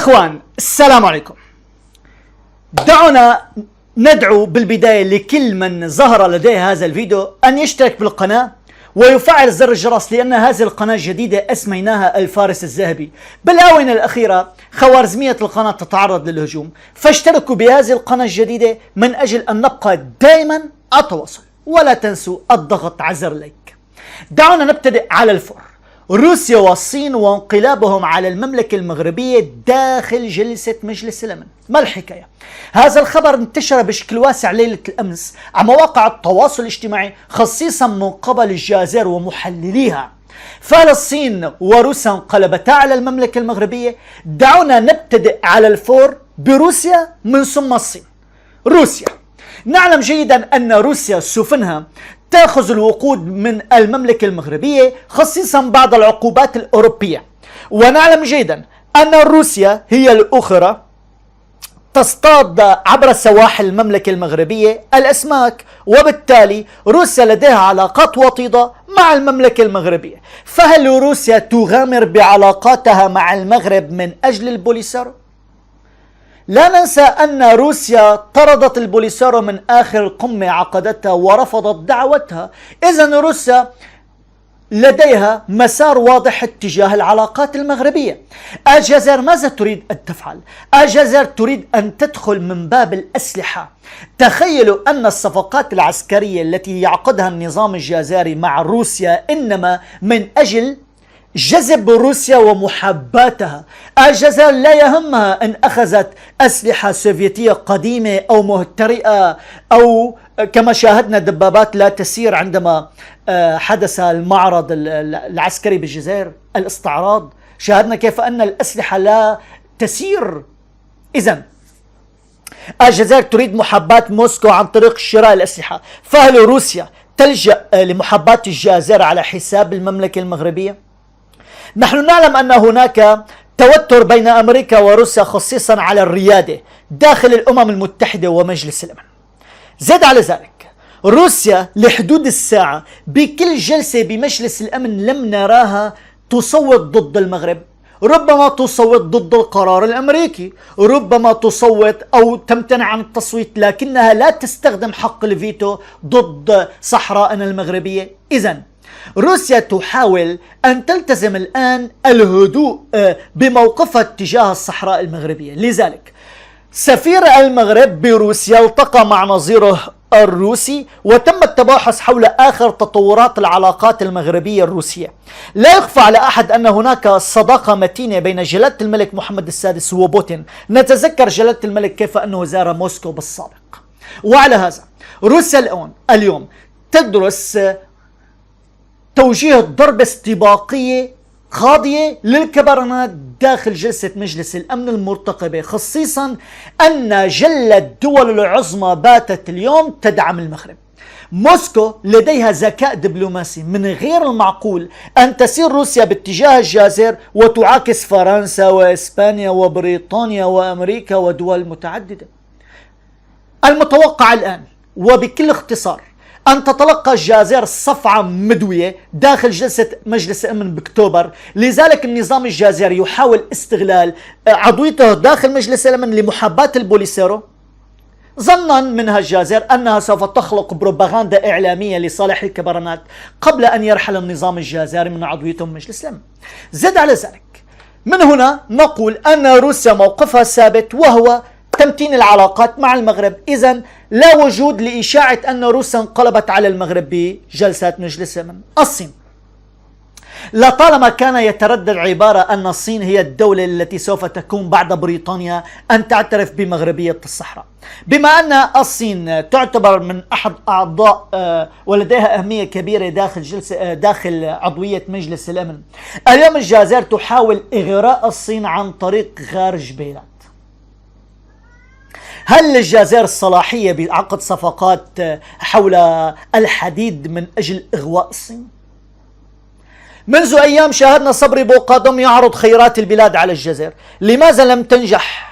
إخوان السلام عليكم. دعونا ندعو بالبداية لكل من ظهر لديه هذا الفيديو أن يشترك بالقناة ويفعل زر الجرس، لأن هذه القناة الجديدة أسميناها الفارس الذهبي. بالآونة الأخيرة خوارزمية القناة تتعرض للهجوم، فاشتركوا بهذه القناة الجديدة من أجل أن نبقى دائما على تواصل، ولا تنسوا الضغط على زر لايك. دعونا نبتدئ على الفور. روسيا والصين وانقلابهم على المملكة المغربية داخل جلسة مجلس الأمن. ما الحكاية؟ هذا الخبر انتشر بشكل واسع ليلة الأمس على مواقع التواصل الاجتماعي، خصيصا من قبل الجزائر ومحلليها. فهل الصين وروسيا انقلبتا على المملكة المغربية؟ دعونا نبتدئ على الفور بروسيا من ثم الصين. روسيا، نعلم جيدا أن روسيا سفنها تأخذ الوقود من المملكة المغربية، خصيصا بعض العقوبات الأوروبية، ونعلم جيدا أن روسيا هي الأخرى تصطاد عبر سواحل المملكة المغربية الأسماك، وبالتالي روسيا لديها علاقات وطيدة مع المملكة المغربية. فهل روسيا تغامر بعلاقاتها مع المغرب من أجل البوليسارو؟ لا ننسى أن روسيا طردت البوليسارو من آخر القمة عقدتها ورفضت دعوتها. إذن روسيا لديها مسار واضح اتجاه العلاقات المغربية. الجزائر ماذا تريد أن تفعل؟ الجزائر تريد أن تدخل من باب الأسلحة. تخيلوا أن الصفقات العسكرية التي يعقدها النظام الجزائري مع روسيا إنما من أجل جذب روسيا ومحباتها. الجزائر لا يهمها أن أخذت أسلحة سوفيتية قديمة أو مهترئة، أو كما شاهدنا دبابات لا تسير عندما حدث المعرض العسكري بالجزائر، الاستعراض، شاهدنا كيف أن الأسلحة لا تسير. إذن الجزائر تريد محبات موسكو عن طريق شراء الأسلحة. فهل روسيا تلجأ لمحبات الجزائر على حساب المملكة المغربية؟ نحن نعلم أن هناك توتر بين أمريكا وروسيا، خصيصا على الريادة داخل الأمم المتحدة ومجلس الأمن. زاد على ذلك روسيا لحدود الساعة بكل جلسة بمجلس الأمن لم نراها تصوت ضد المغرب. ربما تصوت ضد القرار الأمريكي، ربما تصوت أو تمتنع عن التصويت، لكنها لا تستخدم حق الفيتو ضد صحراءنا المغربية. إذن روسيا تحاول أن تلتزم الآن الهدوء بموقفها تجاه الصحراء المغربية. لذلك سفير المغرب بروسيا التقى مع نظيره الروسي، وتم التباحث حول آخر تطورات العلاقات المغربية الروسية. لا يخفى على أحد أن هناك صداقة متينة بين جلالة الملك محمد السادس وبوتين. نتذكر جلالة الملك كيف أنه زار موسكو بالسابق. وعلى هذا روسيا اليوم تدرس توجيه ضربة استباقية قاضية للكبرنات داخل جلسة مجلس الأمن المرتقبة، خصيصا أن جل الدول العظمى باتت اليوم تدعم المغرب. موسكو لديها ذكاء دبلوماسي من غير المعقول أن تسير روسيا باتجاه الجزائر وتعاكس فرنسا وإسبانيا وبريطانيا وأمريكا ودول متعددة. المتوقع الآن وبكل اختصار أن تتلقى الجزائر صفعة مدوية داخل جلسة مجلس الأمن بأكتوبر. لذلك النظام الجزائري يحاول استغلال عضويته داخل مجلس الأمن لمحاباة البوليسارو، ظنا منها الجزائر أنها سوف تخلق بروباغندا إعلامية لصالح الكبرنات قبل أن يرحل النظام الجزائري من عضويته مجلس الأمن. زد على ذلك، من هنا نقول أن روسيا موقفها ثابت، وهو تمتين العلاقات مع المغرب. إذن لا وجود لإشاعة أن روسيا انقلبت على المغرب بجلسات مجلس الأمن. الصين، لطالما كان يتردد عبارة أن الصين هي الدولة التي سوف تكون بعد بريطانيا أن تعترف بمغربية الصحراء. بما أن الصين تعتبر من أحد أعضاء ولديها أهمية كبيرة داخل عضوية مجلس الأمن، اليوم الجزائر تحاول إغراء الصين عن طريق غار جبيلات. هل للجزائر الصلاحية بعقد صفقات حول الحديد من أجل إغواء الصين؟ منذ أيام شاهدنا صبري بوقادم يعرض خيرات البلاد على الجزائر. لماذا لم تنجح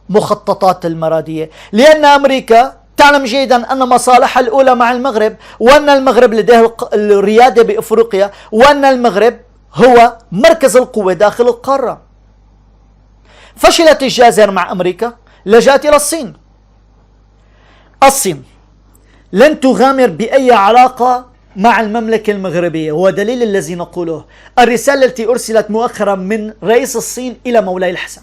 مخططات المرادية؟ لأن أمريكا تعلم جيدا أن مصالحها الأولى مع المغرب، وأن المغرب لديه الريادة بإفريقيا، وأن المغرب هو مركز القوة داخل القارة. فشلت الجزائر مع أمريكا، لجأت إلى الصين. الصين لن تغامر بأي علاقة مع المملكة المغربية، ودليل الذي نقوله الرسالة التي أرسلت مؤخرا من رئيس الصين إلى مولاي الحسن.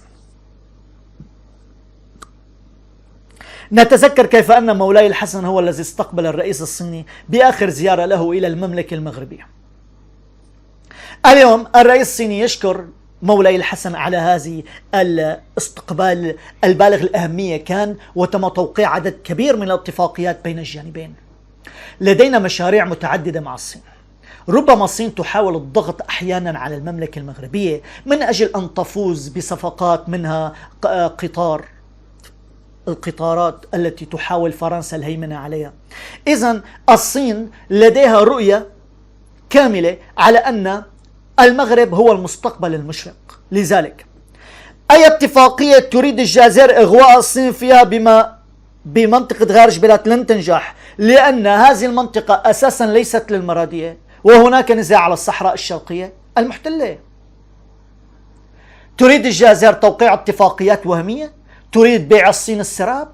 نتذكر كيف أن مولاي الحسن هو الذي استقبل الرئيس الصيني بآخر زيارة له إلى المملكة المغربية. اليوم الرئيس الصيني يشكر مولاي الحسن على هذه الاستقبال البالغ الأهمية كان، وتم توقيع عدد كبير من الاتفاقيات بين الجانبين. لدينا مشاريع متعددة مع الصين. ربما الصين تحاول الضغط أحيانا على المملكة المغربية من أجل أن تفوز بصفقات، منها القطارات التي تحاول فرنسا الهيمنة عليها. إذن الصين لديها رؤية كاملة على أن المغرب هو المستقبل المشرق. لذلك أي اتفاقية تريد الجزائر إغواء الصين فيها بمنطقة غارج بلات لن تنجح، لأن هذه المنطقة أساسا ليست للمرادية، وهناك نزاع على الصحراء الشرقية المحتلة. تريد الجزائر توقيع اتفاقيات وهمية؟ تريد بيع الصين السراب؟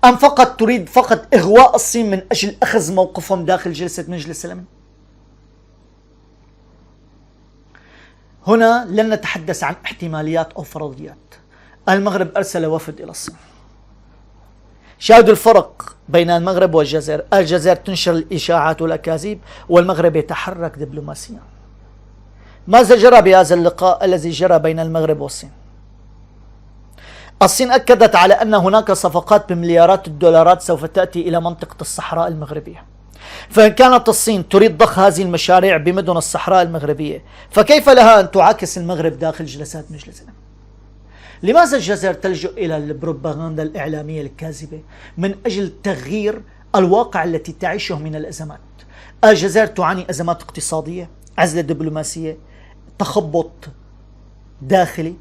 أم فقط تريد إغواء الصين من أجل أخذ موقفهم داخل جلسة مجلس الأمن؟ هنا لن نتحدث عن احتماليات أو فرضيات. المغرب أرسل وفد إلى الصين. شاهدوا الفرق بين المغرب والجزائر. الجزائر تنشر الإشاعات والأكاذيب، والمغرب يتحرك دبلوماسيا. ماذا جرى بهذا اللقاء الذي جرى بين المغرب والصين؟ الصين أكدت على أن هناك صفقات بمليارات الدولارات سوف تأتي إلى منطقة الصحراء المغربية. فإن كانت الصين تريد ضخ هذه المشاريع بمدن الصحراء المغربية، فكيف لها أن تعاكس المغرب داخل جلسات مجلس الأمن؟ لماذا الجزائر تلجأ إلى البروباغندا الإعلامية الكاذبة من أجل تغيير الواقع التي تعيشه من الأزمات؟ الجزائر تعاني أزمات اقتصادية، عزلة دبلوماسية، تخبط داخلي،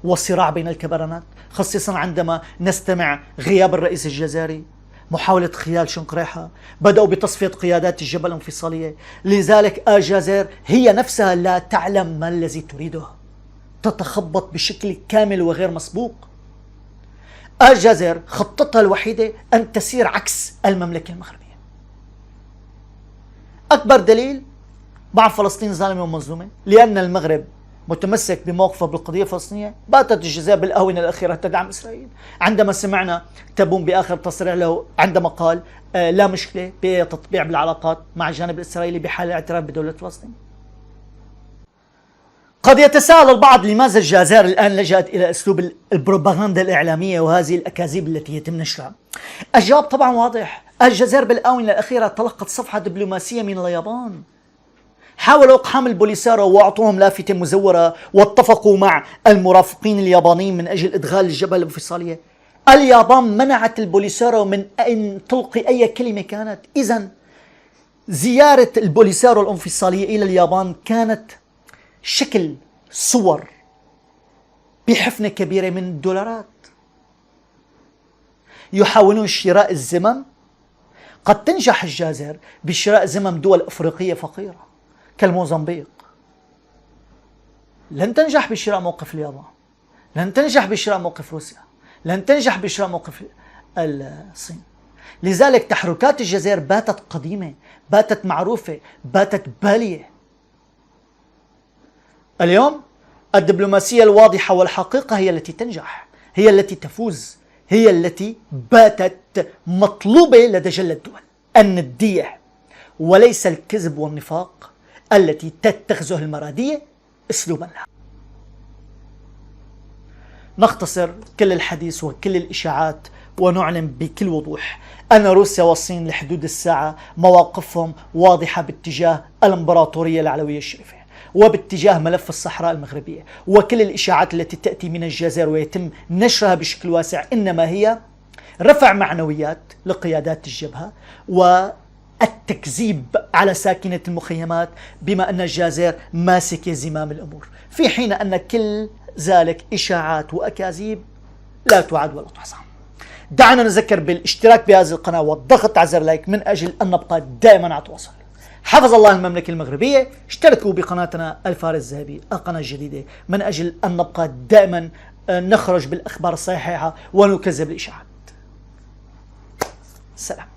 وصراع بين الكبرنات، خاصة عندما نستمع غياب الرئيس الجزائري، محاولة خيال شنقريحة، بدأوا بتصفية قيادات الجبهة الانفصالية. لذلك الجزائر هي نفسها لا تعلم ما الذي تريده، تتخبط بشكل كامل وغير مسبوق. الجزائر خطتها الوحيدة أن تسير عكس المملكة المغربية. أكبر دليل مع فلسطين ظالمة ومظلومة، لأن المغرب متمسك بموقفه بالقضية الفلسطينية. باتت الجزائر بالآونة الأخيرة تدعم إسرائيل، عندما سمعنا تبون بآخر تصريح له عندما قال لا مشكلة بتطبيع بالعلاقات مع الجانب الإسرائيلي بحال الاعتراف بدولة فلسطين. قد يتساءل البعض لماذا الجزائر الآن لجأت إلى أسلوب البروباغندا الإعلامية وهذه الأكاذيب التي يتم نشرها؟ الجواب طبعا واضح. الجزائر بالآونة الأخيرة تلقت صفحة دبلوماسية من اليابان. حاولوا إقحام البوليسارو وأعطوهم لافتة مزورة، واتفقوا مع المرافقين اليابانيين من أجل إدخال الجبهة الانفصالية. اليابان منعت البوليسارو من أن تلقي أي كلمة كانت. إذن زيارة البوليسارو الانفصالية إلى اليابان كانت شكل صور بحفنة كبيرة من الدولارات. يحاولون شراء الزمم. قد تنجح الجزائر بشراء زمم دول أفريقية فقيرة كالموزمبيق. لن تنجح بشراء موقف اليابان، لن تنجح بشراء موقف روسيا، لن تنجح بشراء موقف الصين. لذلك تحركات الجزائر باتت قديمة، باتت معروفة، باتت بالية. اليوم الدبلوماسية الواضحة والحقيقة هي التي تنجح، هي التي تفوز، هي التي باتت مطلوبة لدى جل الدول. الندية وليس الكذب والنفاق التي تتخذه المرادية اسلوبا لها. نختصر كل الحديث وكل الإشاعات ونعلن بكل وضوح أن روسيا والصين لحدود الساعة مواقفهم واضحة باتجاه الإمبراطورية العلوية الشريفة وباتجاه ملف الصحراء المغربية. وكل الإشاعات التي تأتي من الجزائر ويتم نشرها بشكل واسع إنما هي رفع معنويات لقيادات الجبهة والتكذيب على ساكنة المخيمات بما أن الجزائر ماسكة زمام الأمور، في حين أن كل ذلك إشاعات وأكاذيب لا تعد ولا تحصى. دعنا نذكر بالاشتراك بهذه القناة والضغط على زر لايك من أجل أن نبقى دائما على تواصل. حفظ الله المملكة المغربية. اشتركوا بقناتنا الفارس الذهبي، القناة الجديدة، من أجل أن نبقى دائما نخرج بالأخبار الصحيحة ونكذب الإشاعات. سلام.